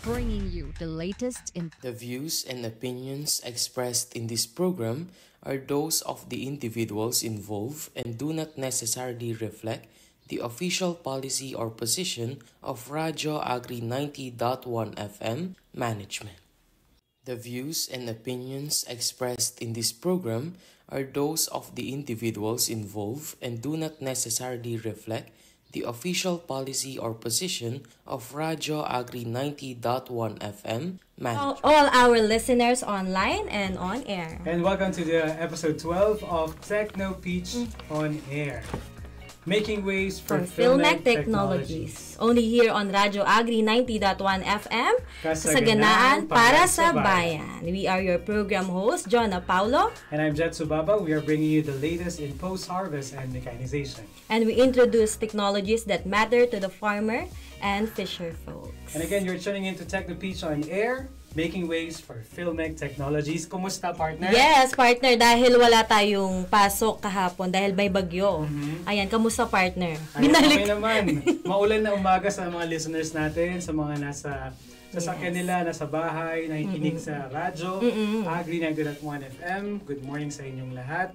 bringing you the latest in. The views and opinions expressed in this program are those of the individuals involved and do not necessarily reflect the official policy or position of Radyo Agri 90.1 FM management. The views and opinions expressed in this program are those of the individuals involved and do not necessarily reflect the official policy or position of Radyo Agri 90.1 FM management. All our listeners online and on air. And welcome to the episode 12 of Techno Pitch on Air. Making waves for Filmec Technologies. Only here on Radyo Agri 90.1 FM. Kasaganaan para sa bayan. We are your program host, Jonah Paulo. And I'm Jet Subaba. We are bringing you the latest in post-harvest and mechanization. And we introduce technologies that matter to the farmer and fisher folks. And again, you're tuning into Techno Pitch on Air. Making waves for Filmec Technologies. Kumusta, partner? Yes, partner. Dahil wala tayong pasok kahapon dahil may bagyo. Ayan, kamusta, partner? Binalik. Okay naman. Maulan na umaga sa mga listeners natin, sa mga nasa sasakyan nila, nasa bahay, nakikinig sa radyo. Agri 90.1 FM. Good morning sa inyong lahat.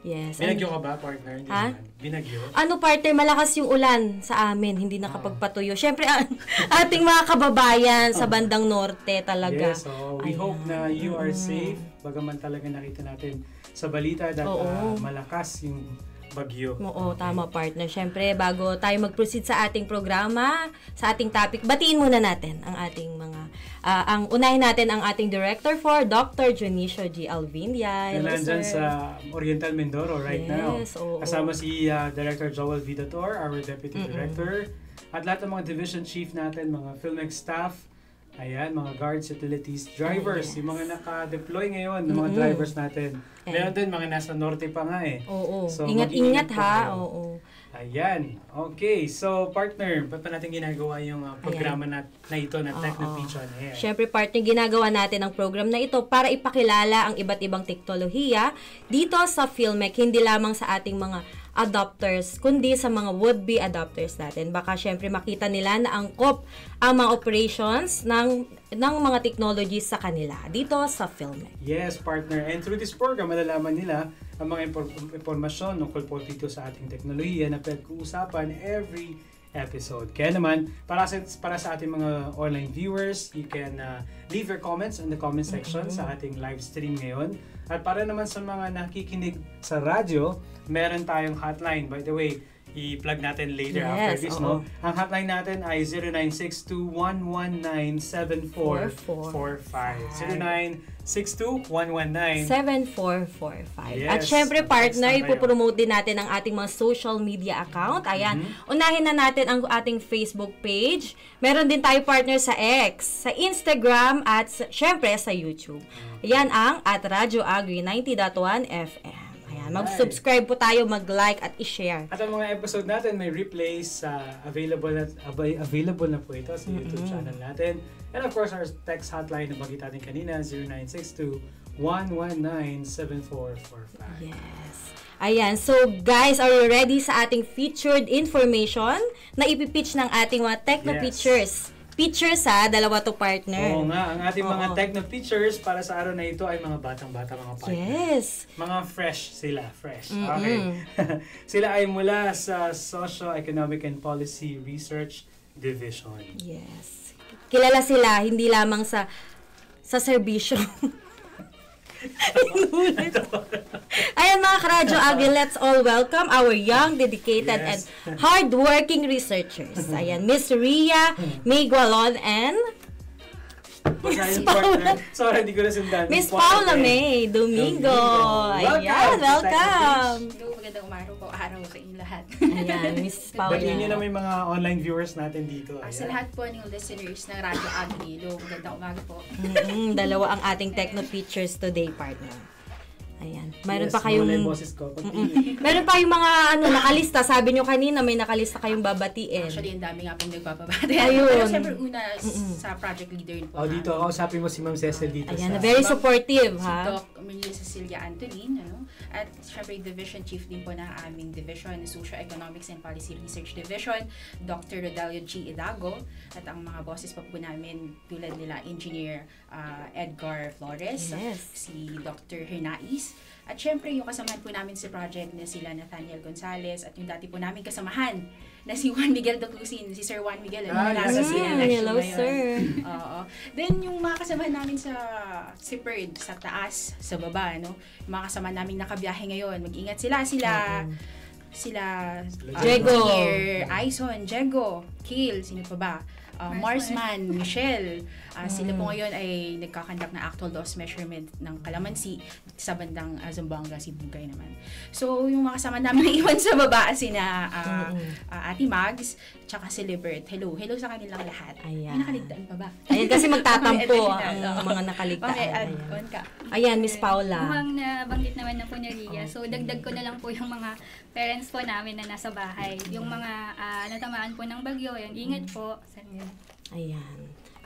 Yes. Binagyo ka ba, partner? Ha? Binagyo? Ano, partner, malakas yung ulan sa amin, hindi nakapagpatuyo. Siyempre, ating mga kababayan sa bandang norte talaga. Yes, so we hope na you are safe. Bagaman talaga nakita natin sa balita that malakas yung bagyo. Oo, tama, partner. Siyempre, bago tayo mag-proceed sa ating programa, sa ating topic, batiin muna natin ang ating mga unahin natin ang ating director for Dr. Junicio G. Alvindia. Na nandyan sa Oriental Mindoro right now. Oo. Kasama si Director Joel Vidator, our Deputy Director. At lahat ng mga division chief natin, mga Filmec staff, ayan, mga guards, utilities, drivers, yung mga naka-deploy ngayon, ng mga drivers natin. Meron din mga nasa norte pa nga eh. Oo. So, ingat-ingat ha. Oo. Ayan. Okay. So, partner, ba't pa natin ginagawa yung programa na ito na Techno Pitch on Air? Siyempre, partner, ginagawa natin ang program na ito para ipakilala ang iba't ibang teknolohiya dito sa Filmec, hindi lamang sa ating mga adopters, kundi sa mga would-be adopters natin. Baka syempre makita nila na angkop ang mga operations ng mga technologies sa kanila dito sa Filmec. Yes, partner. And through this program, malalaman nila ang mga impormasyon tungkol po dito sa ating teknolohiya na pag-uusapan every episode. Kaya naman, para sa ating mga online viewers, you can leave your comments in the comment section sa ating live stream ngayon. At para naman sa mga nakikinig sa radyo, meron tayong hotline. By the way, i-plug natin later after this, no? Ang hotline natin ay 0962-119-7445. 0962-119-7445. Yes. At syempre, partner, ipopromote din natin ang ating mga social media account. Ayan, unahin na natin ang ating Facebook page. Meron din tayo, partner, sa X, sa Instagram, at syempre sa YouTube. Ayan ang at Radyo Agri 90.1 FM. Mag-subscribe po tayo, mag-like at i-share. At ang mga episode natin may replays available na po ito sa YouTube channel natin. And of course, our text hotline na bagit natin kanina, 0962-119-7445. Yes. Ayan. So, guys, are you ready sa ating featured information na ipipitch ng ating mga Techno Pitchers? Pictures dalawa to, partner. Oo nga, ang ating mga Techno Pitchers para sa araw na ito ay mga batang-bata, mga partner. Yes. Mga fresh sila, fresh. Okay. Sila ay mula sa Socio-Economic and Policy Research Division. Yes. Kilala sila hindi lamang sa serbisyo. Ayan, mga Karadyo Agri, let's all welcome our young, dedicated, and hard-working researchers. Ayan, Miss Ria Miguelon and Miss Paula. Sorry, hindi ko nasundan. Miss Paula May Domingo. Ayan, welcome. Magandang araw sa inyo lahat. Ayan, Miss Paula. Batiin nyo na may mga online viewers natin dito. Sa lahat po ng listeners ng Radyo Agri, magandang umaga po. Dalawa ang ating Techno Pitchers today, partner. Ayan. Mayroon Yes, pa kayong... wala yung boses ko. Continue. Meron pa yung mga nakalista. Sabi nyo kanina, may nakalista kayong babatiin. Actually, ang dami nga pong nagbababate. Ayun. Pero siyempre una sa project leader po. Dito ako, usapin mo si Ma'am Cecil dito Ayan, sa... very supportive, Si ha? Doc Maria Cecilia Antolin, at siyempre Division Chief din po ng aming Division, Socio-Economics and Policy Research Division, Dr. Rodalio G. Idago, at ang mga bosses pa po namin tulad nila Engineer Edgar Flores, Yes. si Dr. Hernais, at syempre yung kasamahan po namin sa project na sila Nathaniel Gonzalez at yung dati po namin kasamahan na si Juan Miguel Doclusin, si Sir Juan Miguel, nasa yes. CNX Hello, ngayon. sir. Oo. Then, yung mga kasama namin sa CIPERD, sa taas, sa baba, no? Yung mga kasama namin nakabiyahe ngayon, mag-ingat sila, Diego. Engineer Aison, Diego, Kale, sino pa ba? Marsman, Michelle. Sila po ngayon ay nagkakandak na actual loss measurement ng kalamansi sa bandang Zamboanga, Sibugay naman. So, yung mga kasama namin na iwan sa baba, sina Ate Mags, tsaka si Libert. Hello sa kanilang lahat. Ayan. May nakaligtaan pa ba? Ayan, kasi magtatampo Okay, ang mga nakaligtaan. Okay, Ayan. on ka. Ayan, Miss Paula. Mukhang nabanggit naman na po ni Ria. So, dagdag ko na lang po yung mga parents po namin na nasa bahay. Yung mga natamaan po ng bagyo, yan, ingat po. Ayan.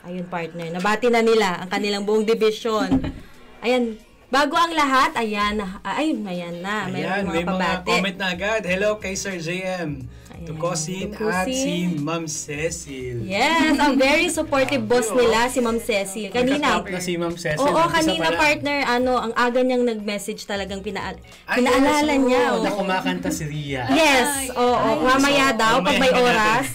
Ayun, partner. Nabati na nila ang kanilang buong division. Ayan. Bago ang lahat, ayan na. Ayan na. Ayan, Mayroong may mga mga pabati. comment na agad. Hello kay Sir JM. Ayan. Tukosin at si Ma'am Cecil. Yes, ang very supportive boss nila, si Ma'am Cecil. Kanina, Nagka-top na si Ma'am Cecil. oo, Nag-isa kanina pala. partner, ang aga niyang nag-message talagang Ay, pinaalala yes, niya. oo, oo. na kumakanta si Ria. Yes, oo. Mamaya daw, pag may oras,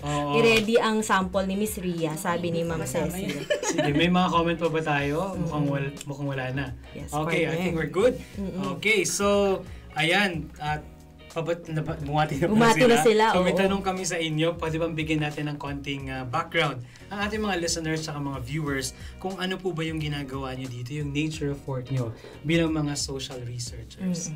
Oo. i-ready ang sample ni Miss Ria, sabi ni Ma'am Cecil. Sige, may mga comment pa ba tayo? Mukhang wala na. Yes, Okay, I partner. think we're good. Okay, so, ayan, at bumati Bumati na sila, So, may oo. tanong kami sa inyo. Pwede bang bigyan natin ng konting background ang ating mga listeners at mga viewers kung ano po ba yung ginagawa nyo dito, yung nature of work nyo bilang mga social researchers.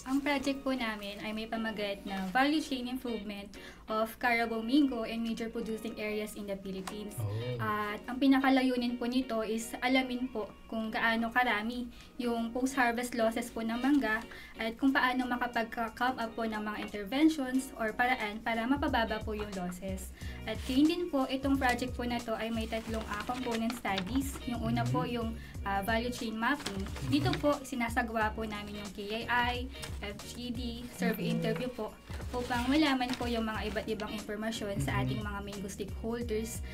Ang project po namin ay may pamagat na value chain improvement of Carabao Mingo and major producing areas in the Philippines. Oh. At ang pinakalayunin po nito is alamin po kung gaano karami yung post-harvest losses po ng mangga at kung paano makapag-come up po ng mga interventions or paraan para mapababa po yung losses. At yun din po, itong project po na to ay may tatlong component studies. Yung una po yung value chain mapping. Dito po, sinasagawa po namin yung KAI, FGD, survey interview po upang malaman po yung mga iba't ibang impormasyon sa ating mga main stakeholders,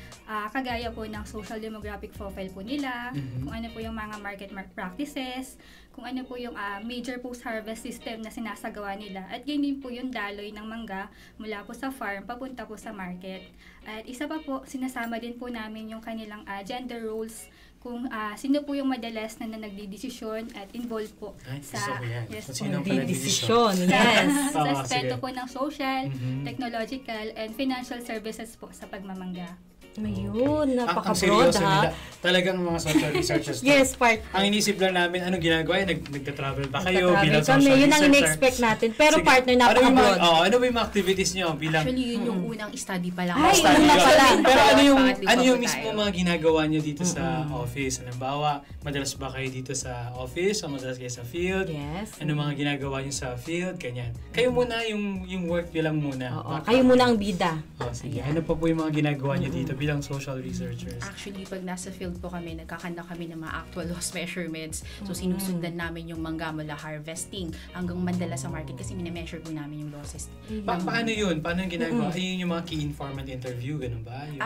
kagaya po ng social demographic profile po nila, kung ano po yung mga market practices, kung ano po yung major post-harvest system na sinasagawa nila. At yun din po yung daloy ng mangga mula po sa farm papunta po sa market. At isa pa po, sinasama din po namin yung kanilang gender roles, kung sino po yung madalas na nagdidesisyon at involved po Ay, sa gusto ko yan. yes, So, po. sino ang Desisyon, yes. sa Oo, aspeto sige. po ng social, technological, and financial services po sa pagmamangga. Ayun, Ang napaka-broad seryoso ha. nila. Talagang mga social researchers. Yes, part. Ang inisip lang namin, anong ginagawa? Nagta-travel ba kayo Nagta-travel bilang kami. social Yun ang researcher? in-expect natin. Pero Sige. partner, napaka-broad. Ano ba yung mga activities nyo bilang... Actually, yun yung unang study pa lang. Ay, Study una ka. pa lang. Pero ano yung Pangatlo pa ano po yung tayo. mismo mga ginagawa nyo dito sa office? Halimbawa, madalas ba kayo dito sa office o madalas kayo sa field? Yes. Ano mga ginagawa nyo sa field? Ganyan. Kayo muna yung work nyo lang muna. Oo, kayo muna ang bida. Sige. Ano pa po yung mga ginagawa nyo dito bilang social researchers? Actually, pag nasa field po kami, nagkakanda kami ng mga actual loss measurements. So, sinusundan namin yung mangga mula harvesting hanggang mandala sa market kasi minemeasure po namin yung losses. Paano yun? Paano yung ginagawa? Ayun yung mga key informant interview, ganun ba? Yung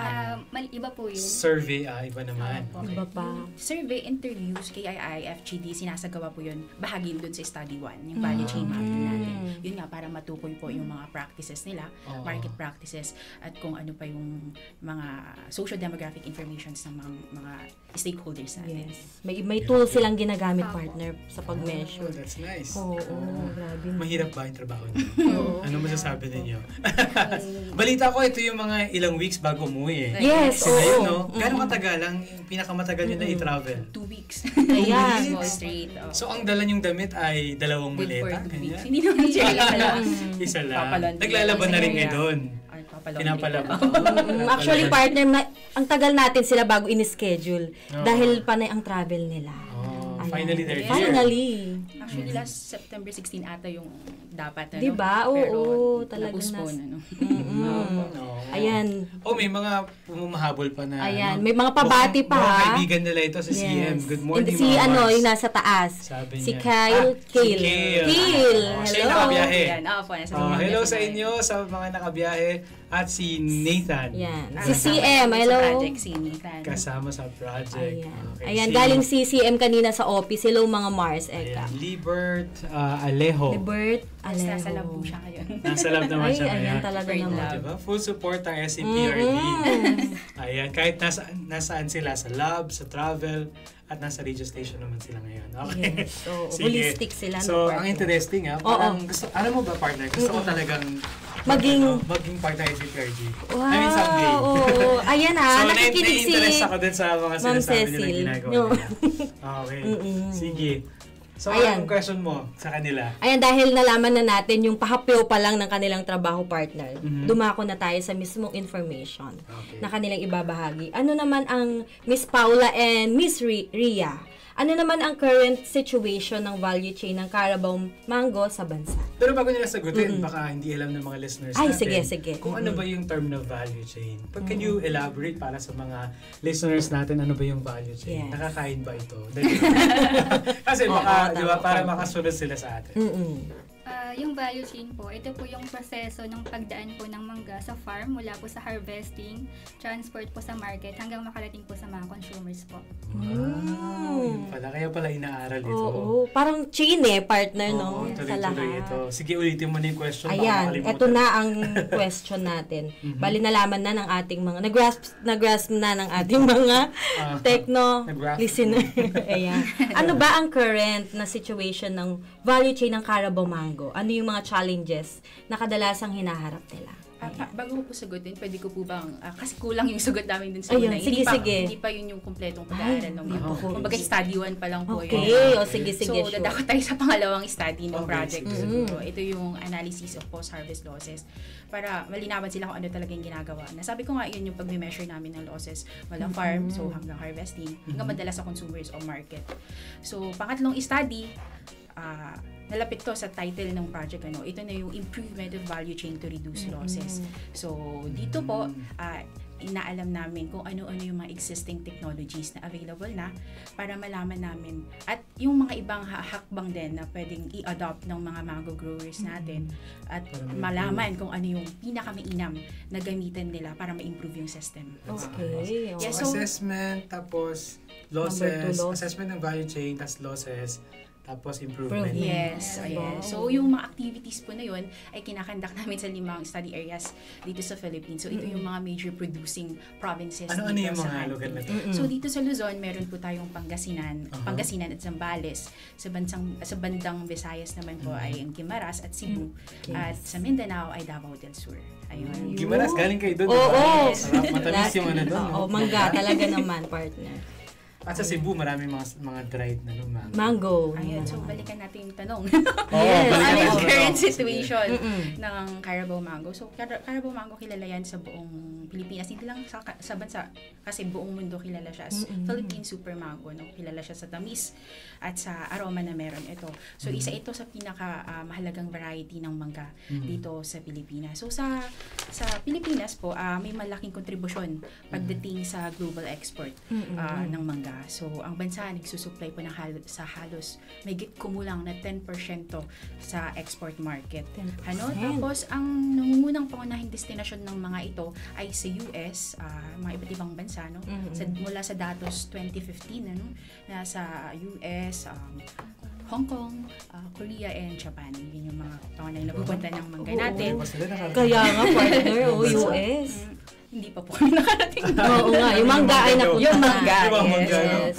Iba po yun. survey, iba naman. Okay. Iba pa. Survey interviews, KII, FGD, sinasagawa po yun, bahagi dun sa study 1, yung value chain mapping natin. Yun nga, para matukoy po yung mga practices nila, market practices, at kung ano pa yung mga social demographic informations ng mga stakeholders natin. Yes. May tools silang ginagamit, partner, sa Oh, pag-measure. that's nice. Oo, grabe. Mahirap ba yung trabaho niyo? Ano masasabi ninyo? Balita ko, ito yung mga ilang weeks bago umuwi eh. Yes, So, ngayon, oo. no? Gano'ng katagal ang pinakamatagal nyo na i-travel? 2 weeks. Ayan. Small straight. So, ang dala nyong damit ay dalawang Good for maleta? 2 weeks. Ganyan? Hindi naman siya lang. Isa lang. Papalon. Naglalaban na rin kayo doon. Ay, papalon. Pinapalaban. Actually, partner, ang tagal natin sila bago in-schedule. Oo. Dahil panay ang travel nila. Oh, Ayan. finally, they're here. Finally. Actually, last September 16 ata yung dapat. Ano? Diba? Pero Oo, talagang na-postpone. Ano? Ayan. May mga pumumahabol pa na. Ayan, may mga pabati pa, Mga ha? kaibigan nila ito sa CM. Good morning, Si mga Mars. yung nasa taas. Sabi Si niya. Kyle. Si Kale. Siya yung Hello. nakabiyahe. Ayan, po, nasa Hello sa inyo, sa mga nakabiyahe. At si Nathan. Yan. Ah, Si CM, hello. Sa project, si Nathan. Kasama sa project. Ayan. Okay, Ayan, si- galing si CM kanina sa office. Hello mga Mars. Eka. Ayan, Libert Alejo. Libert. Basta nasa lab po siya ngayon. Nasa lab naman Ay, siya ayan ngayon. talaga Super naman. love. Diba? Full support ang SCPRD. Ayan, kahit nasaan sila, sa lab, sa travel, at nasa radio station naman sila ngayon. Okay. Yes. So, Sige. holistic sila. So, no, ang partner. interesting parang gusto, alam mo ba partner, gusto ko talagang maging part ng SCPRD. Wow. I mean, someday. Oo. Ayan So, nakikinig si nai-interest ako din sa mga Ma'am sinasabi nila Cecil. ginagawa No. nila. Okay. Sige. So, Ayan. anong question mo sa kanila? Ayan, dahil nalaman na natin yung pahapyaw pa lang ng kanilang trabaho partner, Mhm. dumako na tayo sa mismong information Okay. na kanilang ibabahagi. Ano naman ang Miss Paula and Miss Ria? Ano naman ang current situation ng value chain ng Carabao Mango sa bansa? Pero bago nila sagutin, baka hindi alam ng mga listeners Ay, natin. sige. Kung ano ba yung term na value chain. Can you elaborate para sa mga listeners natin, ano ba yung value chain? Yes. Nakakain ba ito? Kasi baka, Oo, di ba, tama. para makasunod sila sa atin. Yung value chain po, ito po yung proseso ng pagdaan po ng mangga sa farm mula po sa harvesting, transport po sa market hanggang makarating po sa mga consumers po. Yun pala. Kaya pala inaaral ito. Oo, parang chain partner, no? Oo, Sa tuloy-tuloy lahat. ito. Sige, ulitin mo na yung question. baka Ayan, makalimutan. eto na ang question natin. Bali nalaman na ng ating mga, nag-grasp na ng ating mga techno nag-grasp. listener. Ayan. Ano ba ang current na situation ng value chain ng Carabao Mango? Ano yung mga challenges na kadalasang hinaharap nila? Bago ko po sagutin, pwede ko po bang, kasi kulang yung sagot namin dun sa Ayun, una. sige. Hindi pa yun yung kumpletong pag-aaral ng mga. Kumbaga study 1 pa lang po Okay, yun. sige, So, sure. dadako tayo sa pangalawang study ng Okay, project. sige. So, ito yung analysis of post-harvest losses para malinawan sila kung ano talaga yung ginagawa. Nasabi ko nga, yun yung pag-measure namin ng losses mula farm, so hanggang harvesting, hanggang madala sa consumers o market. So, pangatlong study, nalapit to sa title ng project. Ito na yung improvement of value chain to reduce losses. So, dito po, inaalam namin kung ano-ano yung mga existing technologies na available na para malaman namin at yung mga ibang hakbang din na pwedeng i-adopt ng mga mango growers natin at malaman kung ano yung pinakamainam na gamitin nila para ma-improve yung system. Okay. Yes, So, so- assessment, tapos Number losses, two, loss. assessment ng value chain, tapos losses, tapos improvement. Yes, ayan. Wow. So, yung mga activities po na yun ay kinakandak namin sa 5 study areas dito sa Philippines. So, ito yung mga major producing provinces Ano dito yung sa mga country. lugar na to? So, dito sa Luzon, meron po tayong Pangasinan at Zambales. Sa bandang Visayas naman po ay ang Guimaras at Cebu. At sa Mindanao ay Davao del Sur. Ayun. Gimaras, galing kayo doon. Oo. Sarap, matamis yung ano doon. Oo, mangga talaga naman, partner. At sa Cebu, marami mga dried na mango. Mango. Ayun, so balikan natin yung tanong. Yes. Ano balikan yung natin. current situation ng Carabao Mango? So, Carabao Mango kilala yan sa buong Pilipinas. Hindi lang sa bansa, kasi buong mundo kilala siya as Philippine Super Mango. No? Kilala siya sa tamis at sa aroma na meron ito. So, isa ito sa pinaka mahalagang variety ng mangga dito sa Pilipinas. So, sa Pilipinas po, may malaking kontribusyon pagdating sa global export ng mangga. So, ang bansa nagsusupply po ng sa halos may kumulang na 10% sa export market. 10%. Tapos, ang nangungunang pangunahing destinasyon ng mga ito ay sa US, mga iba't ibang bansa, no? Mula sa datos 2015, nasa US, Hong Kong, Korea, and Japan. Yun yung mga pangunahing napupunta ng mangga natin. Kaya nga, partner, US. Hindi pa po kami nakarating doon. Oo nga, yung mangga ay napunta Yung na. mangga, Yung mangga, yes. no? Yes.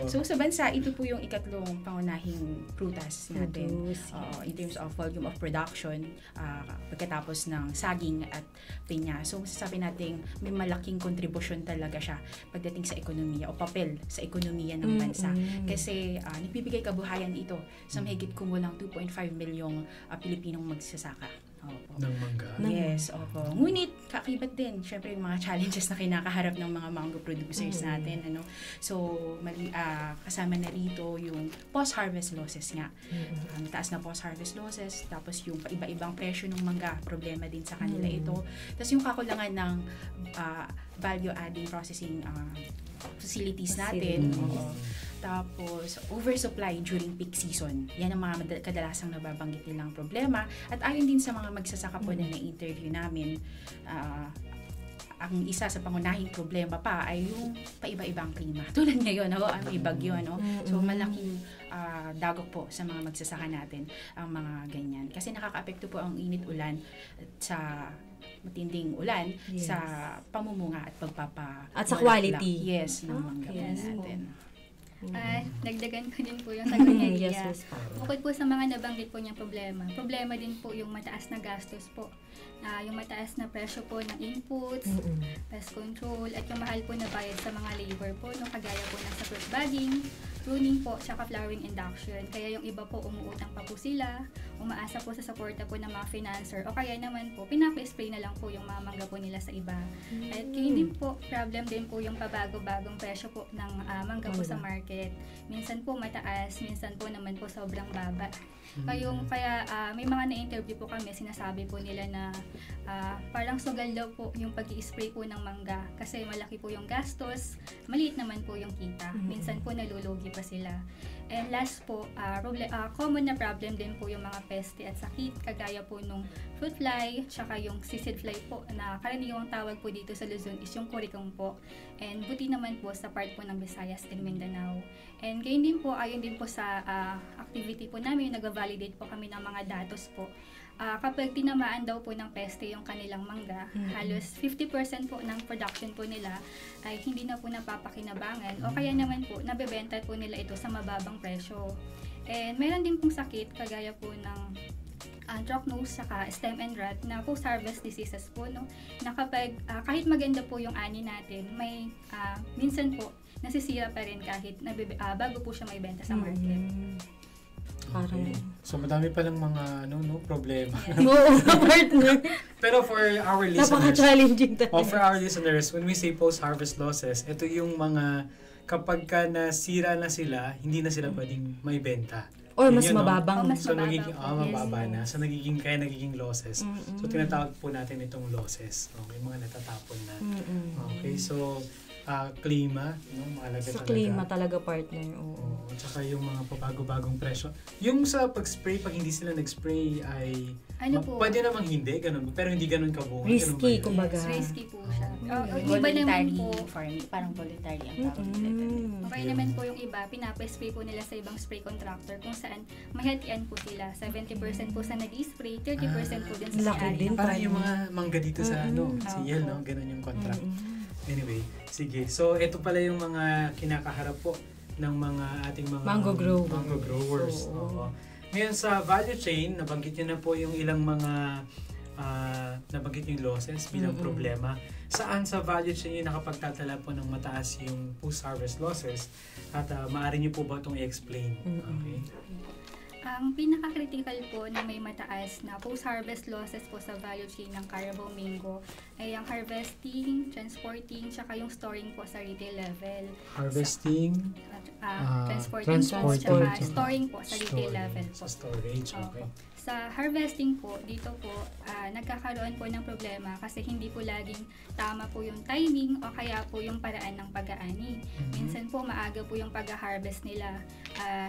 So sa bansa, ito po yung ikatlong pangunahing prutas natin in terms of volume of production pagkatapos ng saging at pinya. So masasabi natin may malaking kontribusyon talaga siya pagdating sa ekonomiya o papel sa ekonomiya ng bansa. Kasi nagbibigay kabuhayan ito sa mahigit kumulang 2.5 milyong Pilipinong magsasaka. Opo. Ng mangga. Yes, opo. Ngunit, kakibat din, syempre, yung mga challenges na kinakaharap ng mga mango producers natin. So, kasama na rito yung post-harvest losses nga. Taas na post-harvest losses, tapos yung iba-ibang presyo ng mangga, problema din sa kanila ito. Tapos yung kakulangan ng value-adding processing facilities natin. Tapos, oversupply during peak season. Yan ang mga kadalasang nababanggit nilang problema. At ayon din sa mga magsasaka po na na-interview namin, ang isa sa pangunahing problema pa ay yung paiba-ibang klima. Tulad ngayon, may bagyo, So, malaking dagok po sa mga magsasaka natin ang mga ganyan. Kasi nakaka-apekto po ang init-ulan sa matinding ulan sa pamumunga at at sa quality. Yes, ng mangga natin. Dagdagan ko din po yung sagot niya. Yes. Bukod po sa mga nabanggit po niyang problema din po yung mataas na gastos po. Yung mataas na presyo po ng inputs, pest control, at yung mahal po na bayad sa mga labor po, kagaya po ng sa fruit bagging, pruning po, tsaka flowering induction. Kaya yung iba po umuutang pa po sila, umaasa po sa suporta po ng mga financer, o kaya naman po, pinapa-spray na lang po yung mga mangga po nila sa iba. At kaya din po, problem din po yung pabago-bagong presyo po ng mangga po sa market. Minsan po mataas, minsan po naman po sobrang baba. Kaya may mga na-interview po kami, sinasabi po nila na parang sugal daw po yung pag-i-spray po ng mangga kasi malaki po yung gastos, maliit naman po yung kita. Minsan po nalulugi pa sila. And last po, common na problem din po yung mga peste at sakit, kagaya po nung fruit fly, tsaka yung sisig fly po, na karaniwang tawag po dito sa Luzon is yung kurikong po. And buti naman po sa part po ng Visayas and Mindanao. And gayon din po, ayon din po sa activity po namin, nag-validate po kami ng mga datos po. Kapag tinamaan daw po ng peste yung kanilang mangga, halos 50% po ng production po nila ay hindi na po napapakinabangan o kaya naman po nabebenta po nila ito sa mababang presyo. And meron din pong sakit kagaya po ng anthracnose saka stem and rot na post-harvest diseases po, na kapag kahit maganda po yung ani natin, may minsan po nasisira pa rin kahit bago po siya may benta sa market. Okay. So, madami palang mga problema. Oo, partner. Pero for our listeners, napaka-challenging talaga. For our listeners, when we say post-harvest losses, ito yung mga kapag ka nasira na sila, hindi na sila pwedeng may benta. Or mas mababang. Mas So, mababa mababa na. So, nagiging losses. So, tinatawag po natin itong losses. Okay, mga natatapon na. Okay, so, klima, mahalaga sa talaga. klima talaga, partner. Oo. Tsaka yung mga pabago-bagong presyo. Yung sa pag-spray, pag hindi sila nag-spray ay pwede namang hindi, ganun. Pero hindi ganun kabungan. Risky, kumbaga. Risky po siya. Iba Voluntary naman po. farming, parang voluntary ang tawag nila. Okay naman po yung iba, pinapa-spray po nila sa ibang spray contractor kung saan mahatian po sila. 70% po sa nag-spray, 30% po din sa laki may-ari. din. Parang yung mga mangga dito sa si Yel, ganun yung contract. Anyway, sige. So, ito pala yung mga kinakaharap po ng mga ating mga mango growers. Oo. Ngayon sa value chain, nabanggit nyo na po yung ilang mga nabanggit yung losses bilang problema. Saan sa value chain yung nakapagtatala po ng mataas yung post-harvest losses at maaari nyo po ba itong i-explain? Okay. Ang pinaka-critical po na may mataas na post-harvest losses po sa value chain ng Carabao Mango ay ang harvesting, transporting, tsaka yung storing po sa retail level. Harvesting, Transporting po, tsaka storing po sa retail level po. Sa storage, okay. Sa harvesting po, dito po, nagkakaroon po ng problema kasi hindi po laging tama po yung timing o kaya po yung paraan ng pag-aani. Minsan po maaga po yung pag-harvest nila.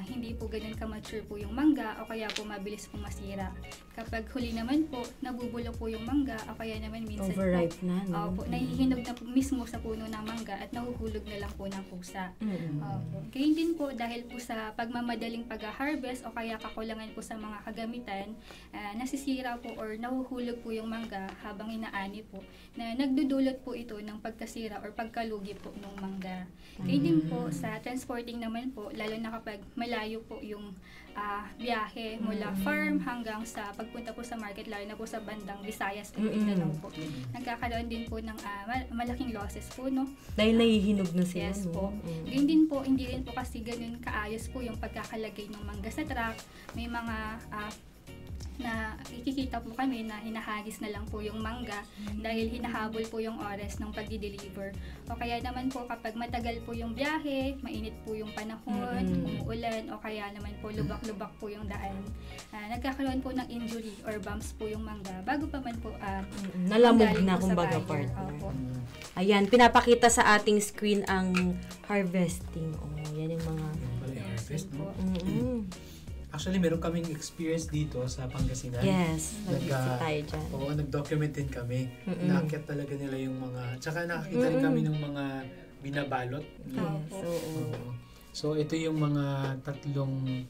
Hindi po ganun ka-mature po yung mangga o kaya po mabilis po masira. Kapag huli naman po, nabubulok po yung mangga o kaya naman minsan overripe po, na, no? nahihinog na po mismo sa puno ng mangga at nahuhulog na lang po ng pusa. Ganyan din po dahil po sa pagmamadaling pag-harvest o kaya kakulangan po sa mga kagamitan, nasisira po or nahuhulog po yung mangga habang inaani po, na nagdudulot po ito ng pagkasira or pagkalugi po ng mangga. Kaya din po sa transporting naman po, lalo na kapag malayo po yung biyahe mula farm hanggang sa pagpunta po sa market, lalo na po sa bandang Visayas o Mindanao po. Nagkakaroon din po ng malaking losses po, no? Dahil nahihinog na sila, Yes no? po. Ganyan din po, hindi rin po kasi ganun kaayos po yung pagkakalagay ng mangga sa truck. May mga na ikikita po kami na hinahagis na lang po yung mangga dahil hinahabol po yung oras ng pagdi-deliver. O kaya naman po kapag matagal po yung biyahe, mainit po yung panahon, umuulan, o kaya naman po lubak-lubak po yung daan. Nagkakaroon po ng injury or bumps po yung mangga bago pa man po nalamog galing na po sa kumbaga, buyer. partner. Opo. Ayan, pinapakita sa ating screen ang harvesting. Yan yung mga... Harvest, no? Actually, meron kaming experience dito sa Pangasinan. Yes, nag-visit tayo dyan. Oo, nag-document din kami. Nakakit talaga nila yung mga... Tsaka nakakita rin kami ng mga binabalot. So, ito yung mga tatlong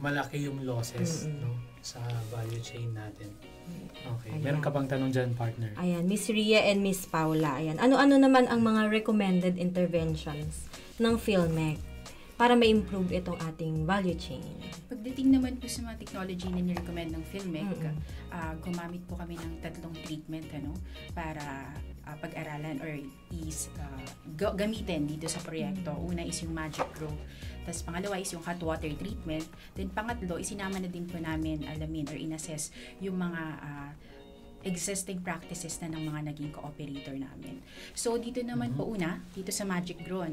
malaki yung losses no, sa value chain natin. Okay. Ayan. Meron ka bang tanong dyan, partner? Ayan, Miss Ria and Miss Paula. Ayan. Ano-ano naman ang mga recommended interventions ng PhilMec para ma-improve itong ating value chain? Pagdating naman po sa mga technology na ni-recommend ng PhilMec, gumamit po kami ng 3 treatment para pag-aralan or gamitin dito sa proyekto. Una is yung Magic Grow. Tapos pangalawa is yung hot water treatment. Then pangatlo, isinama na din po namin alamin or inassess yung mga existing practices na ng mga naging cooperator namin. So dito naman po una, dito sa Magic Grow,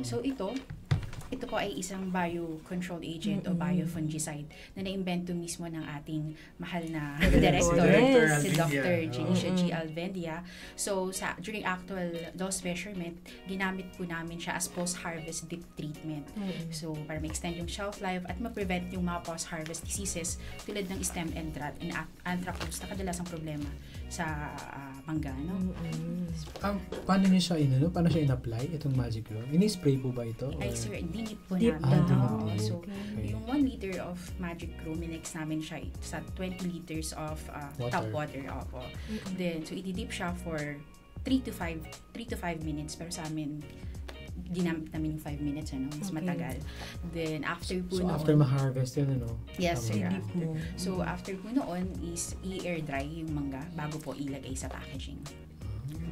So ito po ay isang biocontrol agent o biofungicide na na-invento mismo ng ating mahal na director, si Dr. Janisha G. Alvendia. So, during actual loss measurement, ginamit po namin siya as post-harvest dip treatment. So, para ma-extend yung shelf life at ma-prevent yung mga post-harvest diseases tulad ng stem entrap and anthracnose na kadalasang problema sa mangga. Paano niyo siya paano siya in-apply itong Magic Grow? Ini-spray po ba ito? Ay, sir, dinip po Deep namin. down. So, yung 1 liter of Magic Grow, minix namin siya sa 20 liters of tap water. Opo. Then, so, ididip siya for 3 to 5 minutes. Pero sa amin, ginamit namin yung 5 minutes, mas matagal. Then, after po noon... after ma-harvest yun, Yes, sir. After. So, after po noon is i-air dry yung mangga bago po ilagay sa packaging.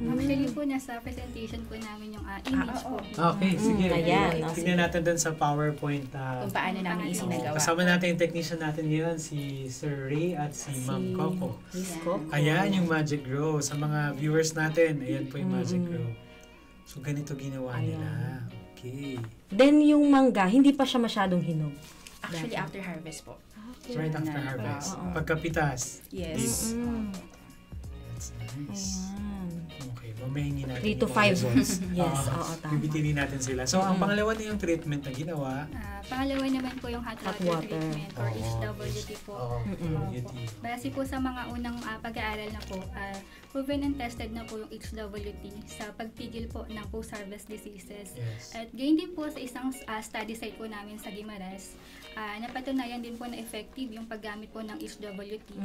Actually po, nasa presentation po namin yung image po. Okay, sige. Ayan, Tingnan natin dun sa PowerPoint. Kung paano namin isinagawa. Kasama natin yung technician natin ngayon, si Sir Ray at si Ma'am Coco. Miss Coco. Ayan yung Magic Grow. Sa mga viewers natin, ayan po yung Magic Grow. So, ganito ginawa nila. Okay. Then, yung mangga, hindi pa siya masyadong hinog. Actually, after harvest po. Right after harvest. Pagkapitas. Yes. That's nice. Ayan. Okay, mamahingi natin 3 to yung 5 results. Yes, oo, tama. Bibitinin natin sila. So, ang pangalawa na yung treatment na ginawa. Pangalawa naman po yung hot water treatment or HWT po. HWT. Base po sa mga unang pag-aaral na po, proven and tested na po yung HWT sa pagpigil po ng post-harvest diseases. Yes. At gayon din po sa isang study site po namin sa Guimaras, napatunayan din po na effective yung paggamit po ng HWT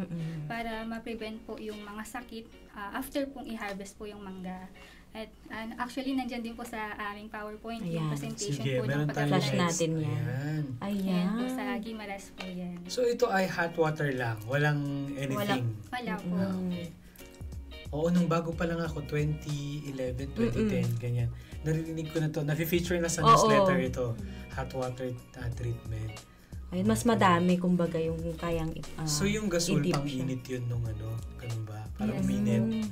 para ma-prevent po yung mga sakit after pong i-harvest po yung mangga. At actually, nandyan din po sa aming PowerPoint yung presentation Sige, po ng meron tayong Flash natin yan. Ayan. Ayan po sa Guimaras po yan. So, ito ay hot water lang. Walang anything. Wala po. Okay. Oo, nung bago pa lang ako, 2011, 2010, ganyan. Narinig ko na to. Nafe-feature na sa newsletter ito. Hot water treatment. Ayun, mas madami, kumbaga, yung kayang So, yung gasol i-dip pang siya. init yun nung ganun ba? Para uminit.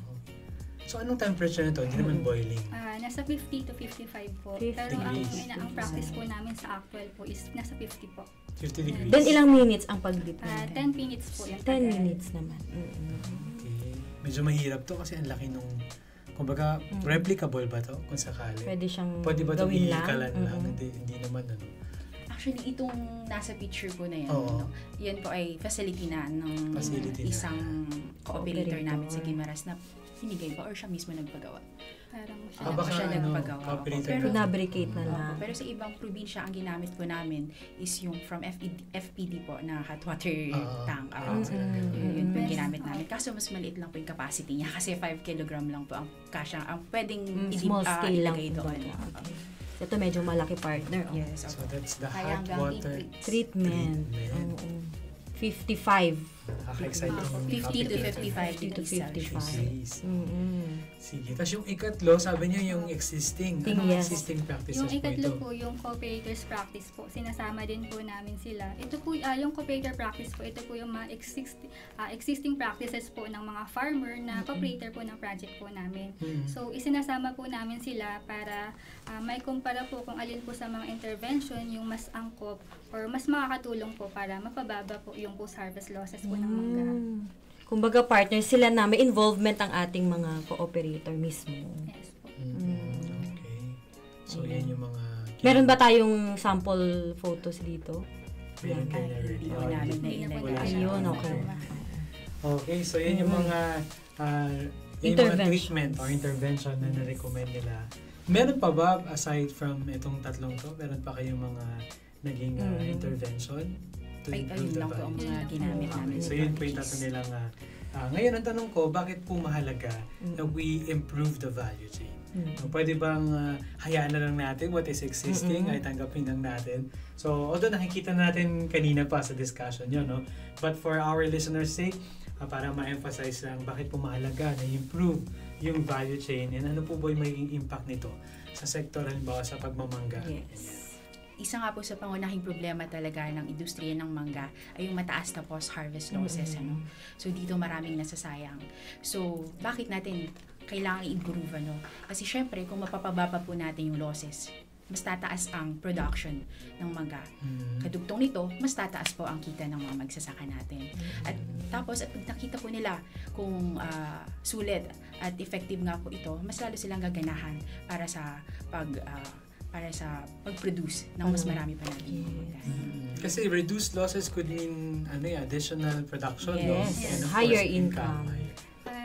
So, anong temperature nito? Hindi naman boiling. Nasa 50 to 55 po. 50 Pero degrees. ang practice po namin sa actual po is nasa 50 po. 50 degrees. Then, ilang minutes ang pag-dip 10 natin? minutes po yung 10 minutes naman. Okay. Medyo mahirap to kasi ang laki nung... Kumbaga, replicable ba to? Kung sakali. Pwede siyang Pwede ba itong gawin lang? iikalan lang? Hindi naman Actually, itong nasa picture po na yan, Oo. yan po ay facility na ng Facility na. isang cooperator Cooperator. namin sa Guimaras na binigay ba or siya mismo nagpagawa. Parang siya. Baka siya nagpagawa. cooperator Pero- na. Nabricate na lang. Pero sa ibang probinsya, ang ginamit po namin is yung from FPD po na hot water tank. Yun po yung ginamit namin. Kaso mas maliit lang po yung capacity niya kasi 5 kilogram lang po ang kasya, ang pwedeng Small scale lang. ilagay doon. kumbaga. Okay. Ito medyo malaki, partner. Yes. So, that's the Kaya hot hanggang water. 8 weeks. Treatment. Oo. 55 Nakaka-excite yung 50 to topic 55 50 to degrees 55. Celsius. Mm-mm. Sige. Tapos yung ikatlo, sabi niyo yung existing. Anong Yes. existing practices Yung po ikatlo ito? po, yung cooperator's practice po, sinasama din po namin sila. Ito po, yung cooperator practice po, ito po yung mga existing practices po ng mga farmer na cooperator po ng project po namin. So, isinasama po namin sila para may kumpara po kung alin po sa mga intervention yung mas angkop or mas makakatulong po para mapababa po yung post-harvest losses po ng mangga. Kumbaga partner sila na may involvement ang ating mga cooperator mismo. Yes po. Okay. So, yan yung mga... Meron ba tayong sample photos dito? Meron kayo na Hindi po ready. namin Hindi na po nailagay. Ayun, okay. Okay, so yan yung mga treatment or intervention na na-recommend nila. Meron pa ba, aside from itong tatlong to, meron pa kayong mga naging intervention to Ay, improve ayun the lang po ang value? mga ginamit namin. So yun po yung tatlong nilang ngayon ang tanong ko, bakit po mahalaga na we improve the value chain? Pwede bang hayaan na lang natin what is existing ay tanggapin lang natin? So although nakikita natin kanina pa sa discussion yun, no? But for our listeners' sake, para ma-emphasize lang bakit po mahalaga na improve yung value chain and ano po ba yung magiging impact nito sa sektor halimbawa sa pagmamangga? Yes. Isa nga po sa pangunahing problema talaga ng industriya ng mangga ay yung mataas na post-harvest losses. Ano? So dito maraming nasasayang. So bakit natin kailangan i-improve? Ano? Kasi syempre kung mapapababa po natin yung losses, mas tataas ang production ng mangga. Kadugtong nito, mas tataas po ang kita ng mga magsasaka natin. At tapos, at pag nakita po nila kung sulit at effective nga po ito, mas lalo silang gaganahan para sa pag-produce ng mas marami pa natin mangga. Kasi reduced losses could mean additional production, Yes. no? And of Higher course, income.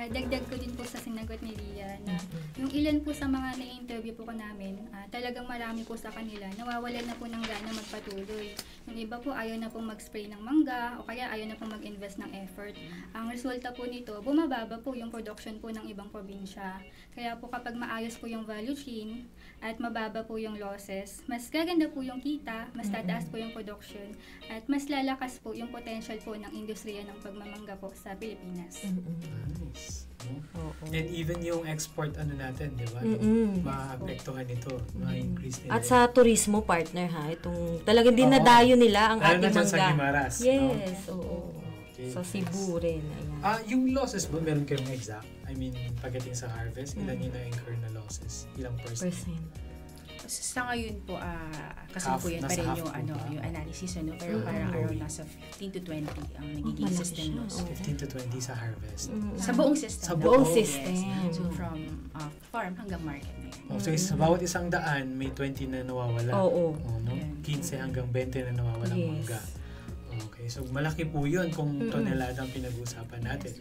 Dagdag ko din po sa sinagot ni Ria na yung ilan po sa mga na-interview po ko namin, talagang marami po sa kanila nawawalan na po ng gana magpatuloy. Yung iba po ayaw na pong mag-spray ng mangga o kaya ayaw na pong mag-invest ng effort. Ang resulta po nito, bumababa po yung production po ng ibang probinsya. Kaya po kapag maayos po yung value chain at mababa po yung losses, mas gaganda po yung kita, mas tataas po yung production at mas lalakas po yung potential po ng industriya ng pagmamangga po sa Pilipinas. Nice. No? And even yung export natin, di ba? Maapektuhan ito, ma-increase nila. At sa turismo partner itong talagang dinadayo nila ang lalo ating na sa mangga. Guimaras, Yes, no? oo. Okay, Sa nice. Cebu rin. Ayan. Yung losses ba, meron kayong exact? I mean, pagdating sa harvest, ilan yung na-incur na losses? Ilang percent? Sa ngayon po, Half, kasalukuyan pa nasa rin half yung, po ba? yung analysis, pero parang around nasa 15 to 20 ang nagiging malaki system siya, loss. 15 to 20 sa harvest. Sa buong system. Sa na buong po, system. Yes. So from farm hanggang market na yun. So, sa bawat isang daan, may 20 na nawawala. Oo. No? Yan. 15 hanggang 20 na nawawalang Yes. mangga. Okay, so malaki po yun kung tonelada ang pinag-uusapan natin.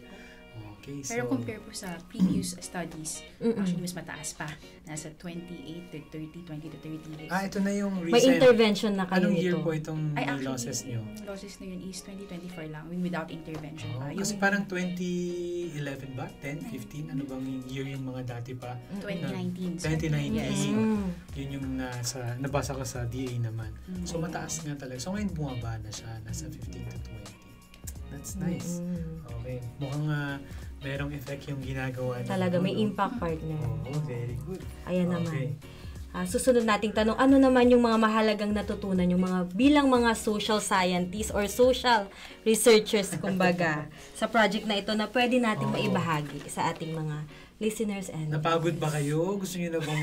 Okay, so... Pero compare po sa previous studies, actually mas mataas pa. Nasa 28 to 30, 20 to 30 days. ito na yung recent. May intervention na kayo Anong year nito. po itong Ay, may actually, losses nyo? yung losses na yun is 2024 lang, without intervention pa. Kasi parang 2011 ba? 10, 15? Ano bang year yung mga dati pa? 2019. 2019. Yes. Yun yung nabasa ko sa DA naman. So mataas nga talaga. So ngayon bumaba na siya. Nasa 15 to 20. That's nice. Okay. Mukhang merong effect yung ginagawa nila. Talaga may impact partner. Oh, very good. Ayan Okay. naman. Susunod nating tanong, ano naman yung mga mahalagang natutunan yung mga bilang mga social scientists or social researchers kumbaga sa project na ito na pwede nating maibahagi sa ating mga listeners and Napagod ba kayo? Gusto niyo na bang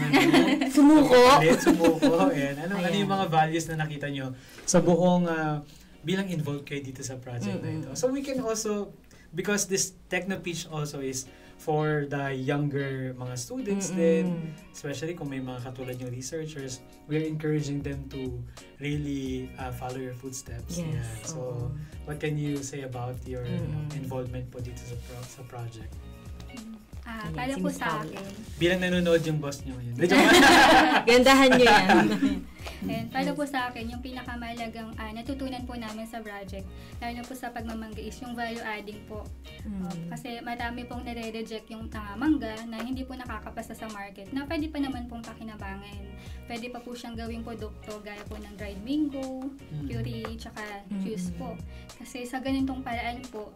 sumuko? Sumuko. Ayan. Ano Ayan. yung mga values na nakita nyo sa buong bilang involved kayo dito sa project na ito? So we can also, because this Techno Pitch also is for the younger mga students din, especially kung may mga katulad yung researchers, we're encouraging them to really follow your footsteps. Yes. Yeah. So, what can you say about your involvement po dito sa project? Para si po Miss sa Paula. akin, Bilang nanonood yung boss niyo ngayon. Gandahan nyo yan. and para po sa akin, yung pinakamalagang natutunan po namin sa project, lalo na po sa pagmamangga is yung value adding po. Kasi marami pong nare-reject yung mangga na hindi po nakakapasa sa market na pwede pa naman pong pakinabangin. Pwede pa po siyang gawing produkto gaya po ng dried mango, puree, tsaka juice po. Kasi sa ganitong paraan po,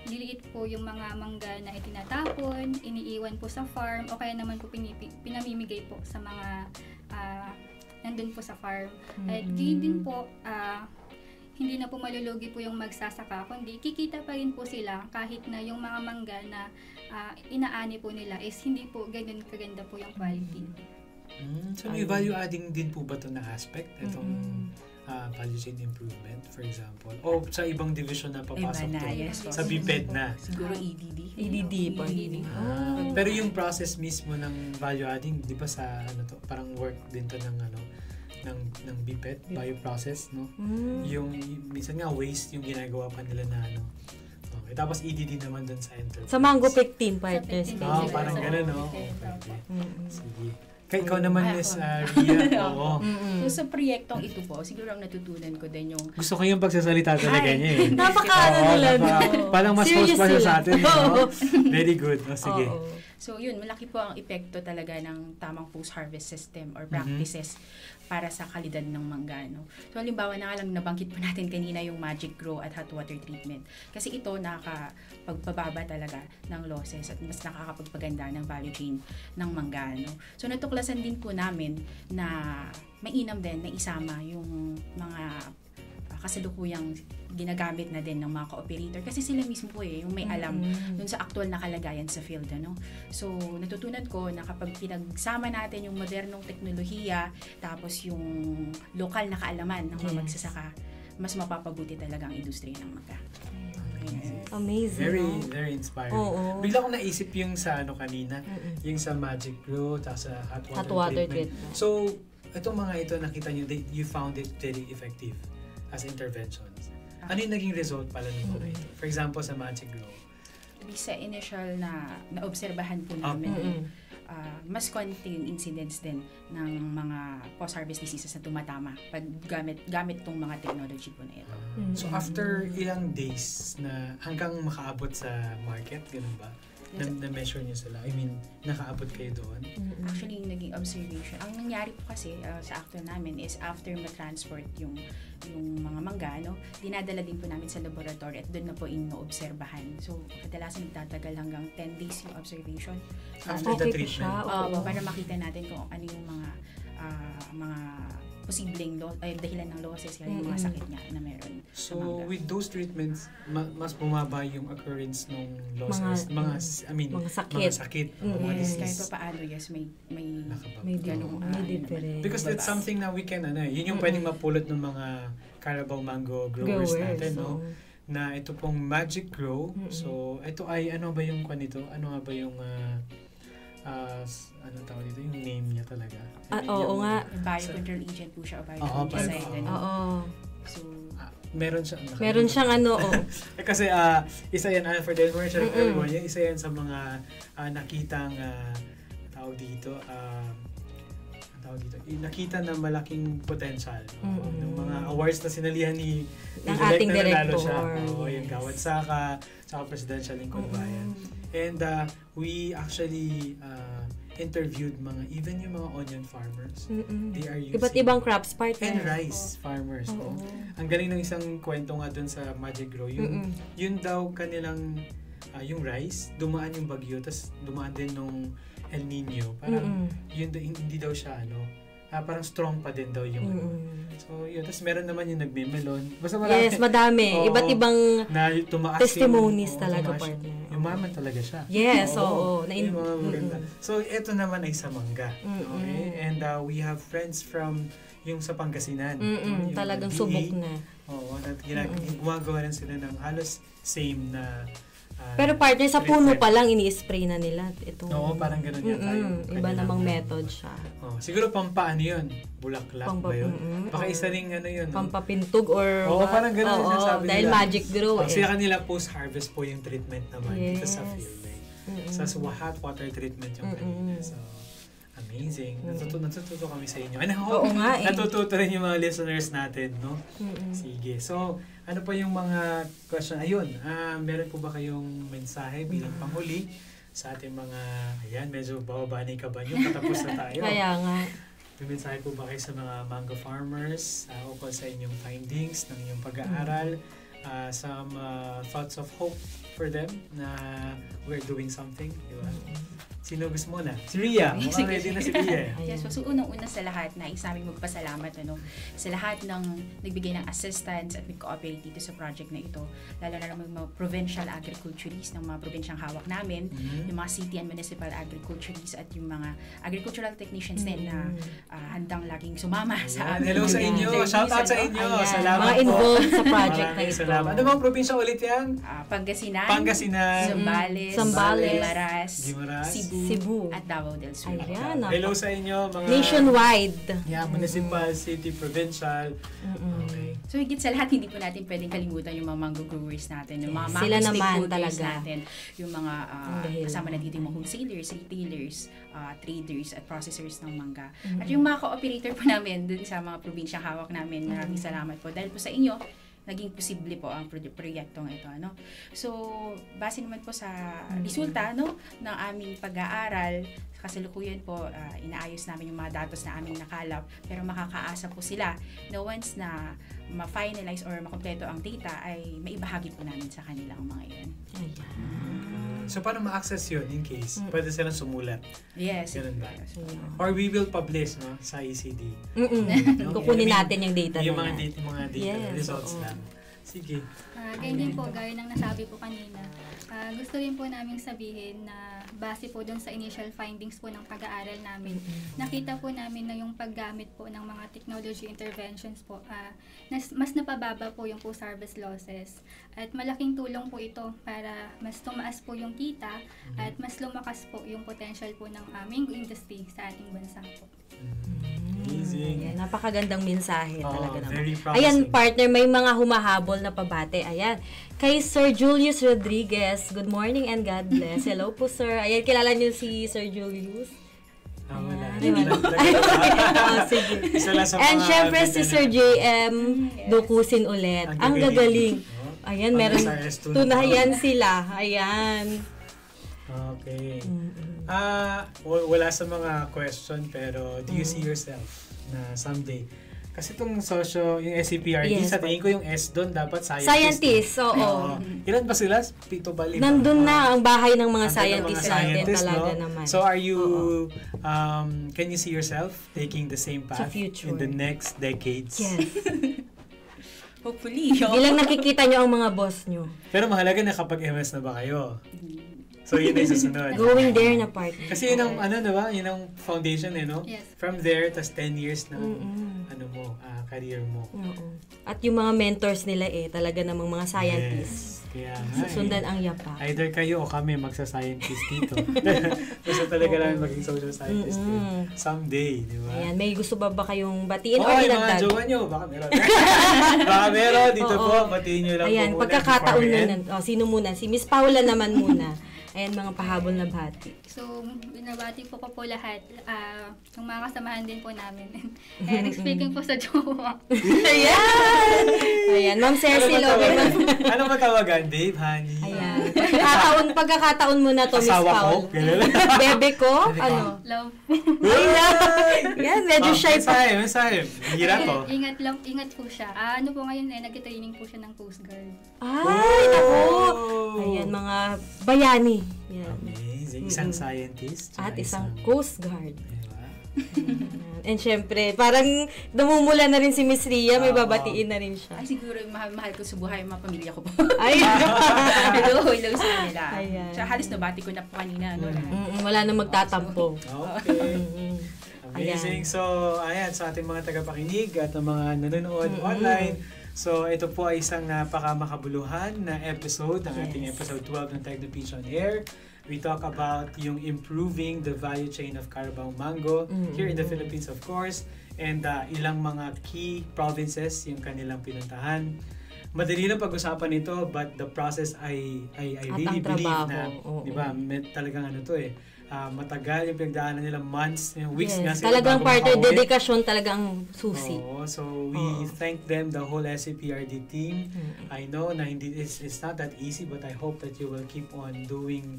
liliit po yung mga mangga na itinatapon, iniiwan po sa farm, o kaya naman po pinamimigay po sa mga nandun po sa farm. At gayon din po, hindi na po malulugi po yung magsasaka, kundi kikita pa rin po sila kahit na yung mga mangga na inaani po nila is hindi po ganun kaganda po yung quality. So may value adding din po ba ito na aspect? Itong value chain improvement, for example? O sa ibang division na papasok Iba na, to? yes po. Sa BPED na? Siguro EDD. EDD po. Pero yung process mismo ng value adding, di ba sa parang work din to ng ng BPED, bioprocess, no? Yung minsan nga waste yung ginagawa pa nila na Okay, tapos EDD naman dun sa enterprise. Sa Mango Pectin partners. Parang gano'n, no? Okay. Sige. Kaya ikaw naman, Miss Ria. Oo. So sa proyektong ito po, siguro ang natutunan ko din yung Gusto ko yung pagsasalita talaga niya eh. Nila, no? Parang mas Serious host pa siya sila. sa atin. No? Very good. Sige. So yun, malaki po ang epekto talaga ng tamang post-harvest system or practices para sa kalidad ng mangga. No? So halimbawa na nga lang nabanggit po natin kanina yung Magic Grow at hot water treatment. Kasi ito nakakapagpababa talaga ng losses at mas nakakapagpaganda ng value chain ng mangga. No? So natuklasan din po namin na mainam din na isama yung mga kasalukuyang ginagamit na din ng mga co-operator kasi sila mismo po yung may alam dun sa actual na kalagayan sa field, ano. So natutunan ko na kapag pinagsama natin yung modernong teknolohiya tapos yung lokal na kaalaman ng mga magsasaka, mas mapapabuti talaga ang industriya ng mangga. Amazing. Very inspiring. Bigla ko naisip yung sa kanina, yung sa Magic Grow, tapos sa hot water treatment. So itong mga ito nakita nyo, you found it very effective as interventions. Ano yung naging result pala ng mga ito? For example, sa Magic Grow. Sa initial na naobserbahan po namin, mas konti yung incidents din ng mga post-harvest diseases na tumatama pag gamit tong mga technology po na ito. So after ilang days na hanggang makaabot sa market, ganun ba? Na-measure niyo sila? I mean, nakaabot kayo doon? Actually, yung naging observation. Ang nangyari po kasi sa actual namin is after ma-transport yung mga mangga, no, dinadala din po namin sa laboratory at doon na po ino-obserbahan. So, kadalasan nagtatagal hanggang 10 days yung observation. After the treatment? Para makita natin kung ano yung mga posibleng dahilan ng losses, yung mga sakit nga na meron. So, with those treatments, mas bumaba yung occurrence ng losses, mga sakit. Mga disease. Kahit pa paano, yes, may ganung difference. Because that's something na we can, yun yung pwedeng mapulot ng mga Carabao mango growers natin, no? Na ito pong Magic Grow. So, ito ay, ano ba yung kwan ito? Ano nga ba yung ano tawag dito? Yung name niya talaga. Oo nga. Biocontrol agent po siya. Biofungicide. So, meron siyang Kasi isa yan, for the information of everyone, isa yan sa mga nakitang nakita na malaking potential ng mga awards na sinalihan ni ating director. Siya. Yes. Yung Gawad Saka, saka Presidential Lingkod Bayan. And we actually interviewed even yung mga onion farmers. They are using iba't ibang crops partners. and rice farmers. Ang galing ng isang kwento nga dun sa Magic Grow. Yun daw kanilang yung rice, dumaan yung bagyo, tapos dumaan din nung El Nino. Parang yun hindi daw siya parang strong pa din daw yung So yun, tapos meron naman yung nagme-melon. Basta marami. Yes, madami. Iba't ibang na tumaas testimonies talaga, partner. Yumaman talaga siya. Yes, oo. Yung mga maganda. So ito naman ay sa mangga. Okay? And we have friends from yung sa Pangasinan. Yung talagang DA. subok na. Oo, gumagawa rin sila ng halos same na pero partner, sa puno pa lang ini-spray na nila itong. Oo, parang gano'n yata yung iba namang method siya. Siguro pampaano yun? Bulaklak ba yun? Baka isa ring yun. Pampapintog or parang gano'n yung sinasabi nila. Dahil Magic Grow Sila kanila post-harvest po yung treatment naman dito sa field. Sa hot water treatment yung kanina. So, amazing. Natututo kami sa inyo. Oo nga eh. Natututo rin yung mga listeners natin, no? Sige. So, ano pa yung mga question? Ayun, meron po ba kayong mensahe bilang panghuli sa ating mga, ayan, medyo bababa na yung kaba nyo, patapos na tayo. Kaya nga. May mensahe po ba kayo sa mga mango farmers ukol sa inyong findings ng inyong pag-aaral? Some thoughts of hope for them na we're doing something, di ba? Sino gusto mo na? Si Rhea. Mukhang ready na si Rhea. Yes, so unang-una sa lahat na isa aming magpasalamat sa lahat ng nagbigay ng assistance at nag-cooperate dito sa project na ito. Lalo na ng mga provincial agriculturists ng mga probinsyang hawak namin, yung mga city and municipal agriculturists at yung mga agricultural technicians din na handang laging sumama sa amin. Hello sa inyo. Shout out sa inyo. Salamat mga po. involved sa project na ito. Salamat. Ano bang probinsya ulit yan? Pangasinan, Zambales, Guimaras, Cebu, at Davao del Sur. Ayan. Hello sa inyo mga nationwide. Yeah, municipal, city, provincial. Okay. So higit sa lahat, hindi po natin pwedeng kalimutan yung mga mango growers natin, yung mga Sila mango naman stakeholders talaga. natin, yung mga kasama na dito yung mga wholesalers, retailers, traders, at processors ng mangga. At yung mga co-operator po namin dun sa mga probinsyang hawak namin, maraming salamat po. Dahil po sa inyo, naging posible po ang proyektong ito. So, base naman po sa resulta ng aming pag-aaral, kasalukuyan po, inaayos namin yung mga datos na aming nakalap, pero makakaasa po sila na once na ma-finalize or makompleto ang data, ay maibahagi po namin sa kanila ang mga yan. So, paano ma-access yun in case? Pwede silang sumulat. Yes. Ganun ba? Or we will publish sa ECD. Kukunin natin yung data yung na mga data results lang. Sige. Ganyan din po, gaya ng nasabi po kanina. Gusto rin po naming sabihin na base po dun sa initial findings po ng pag-aaral namin, nakita po namin na yung paggamit po ng mga technology interventions po, mas napababa po yung post-harvest losses. At malaking tulong po ito para mas tumaas po yung kita at mas lumakas po yung potential po ng mango industry sa ating bansa po. Amazing. Ayan, napakagandang mensahe talaga naman. Very promising. Ayan, partner, may mga humahabol na pabate. Ayan. Kay Sir Julius Rodriguez, good morning and God bless. Hello po, sir. Ayan, kilala niyo si Sir Julius? Wala. Sige. And syempre si Sir JM Dukusin ulit. Ang gagaling. Ayan, meron. Tunayan sila. Ayan. Okay. Wala sa mga question, pero do you see yourself na someday? Kasi itong yung SCPRD, sa tingin ko yung S doon dapat scientist, oo. Ilan ba sila? 7 ba? 5? Nandun na ang bahay ng mga scientists natin talaga naman. So are you, can you see yourself taking the same path in the next decades? Yes. Hopefully. Hindi lang nakikita nyo ang mga boss nyo. Pero mahalaga na kapag MS na ba kayo? So yun ay susunod. Going there na part. Kasi yun ang diba? Yun ang foundation no? Yes. From there, tas 10 years na career mo. At yung mga mentors nila talaga namang mga scientists. Kaya susundan ang yapa. Either kayo o kami magsa-scientist dito. Gusto talaga namin maging social scientist someday, di ba? Ayan, may gusto ba kayong batiin or mga ilagdag? jowa nyo, baka meron. Baka meron, dito po, batiin nyo lang ayan, po muna. Pagkakataon na. Sino muna? Si Miss Paula naman muna. Ayan, mga pahabol na bati. So, binabati po ko po lahat. Yung mga kasamahan din po namin. And speaking po sa jowa. Ayan! Ayan, Ma'am Cecil. Ano ba tawagan? Babe, honey? Ayan. Pagkakataon mo na to, Miss Asawa Paul. ko? Bebe ko? Ano? Love. Yan, medyo shy pa. Mensahe. Hira to. Ingat po siya. Ano po ngayon nag-training po siya ng Coast Guard. Ay, ako. Ayan, mga bayani. Yan. Amazing. Isang scientist. At isang Coast Guard. And syempre, parang namumula na rin si Miss Rhea, may babatiin na rin siya. Ay, siguro yung mahal ko sa buhay, yung mga pamilya ko po. Ay! Hello sa kanila. Ayan. Tsaka halos nabati ko na po kanina. Wala na magtatampo. Okay. Amazing. So, ayan, sa ating mga tagapakinig at mga nanonood online. So, ito po ay isang napakamakabuluhan na episode, ng ating episode 12 ng Technopeach on Air. We talk about yung improving the value chain of Carabao Mango here in the Philippines, of course, and ilang mga key provinces yung kanilang pinuntahan. madali lang pag-usapan ito, but the process I really believe na, di ba, talagang ano to matagal yung pinagdaanan nila, months, weeks nga sila talagang bago partner makauwi. dedikasyon talagang susi. So we thank them, the whole SCPRD team. I know na it's not that easy, but I hope that you will keep on doing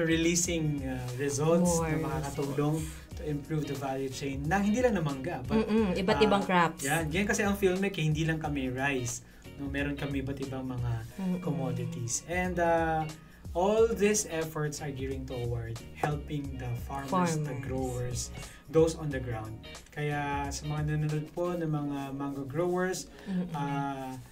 releasing results na makakatulong to improve the value chain na hindi lang na mangga, but iba't ibang crops. Yan kasi ang Filmec, hindi lang kami rice, no, meron kami iba't ibang mga commodities, and all these efforts are gearing toward helping the farmers, the growers, those on the ground. Kaya sa mga nanonood po ng mga mango growers,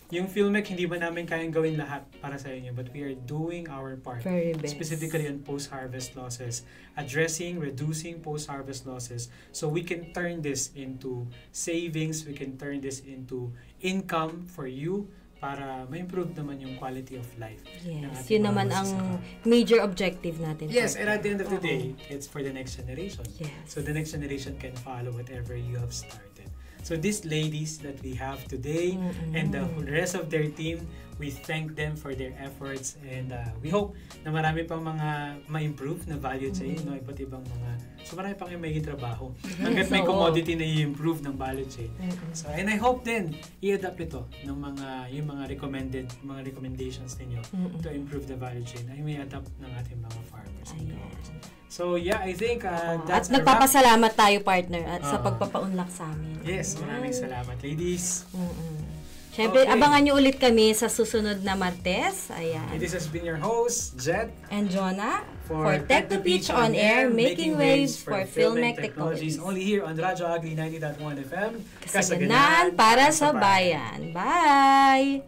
yung Filmec, hindi ba namin kayang gawin lahat para sa inyo, but we are doing our part. Specifically on post-harvest losses, reducing post-harvest losses, so we can turn this into savings, we can turn this into income for you, para ma-improve naman yung quality of life. Yes, yun naman ang major objective natin. Yes, and at the end of the day, it's for the next generation. Yes. So the next generation can follow whatever you have started. So these ladies that we have today and the rest of their team, we thank them for their efforts, and we hope na marami pang mga ma-improve na value chain, no, iba't ibang mga, so marami pang may trabaho hanggat may commodity na i-improve ng value chain. So, and I hope din i-adapt ito ng yung mga recommendations ninyo to improve the value chain ay may adapt ng ating mga farmers and growers. So yeah, I think that's at nagpapasalamat tayo, partner, at sa pagpapaunlak sa amin. Yes, maraming salamat, ladies. Siyempre, abangan nyo ulit kami sa susunod na Martes. Ayan. And this has been your host, Jet and Jonah for Tech to Pitch on Air, making waves for Filmec Technologies. Only here on Radyo Agri 90.1 FM. Kasaganan para sa bayan. Bye!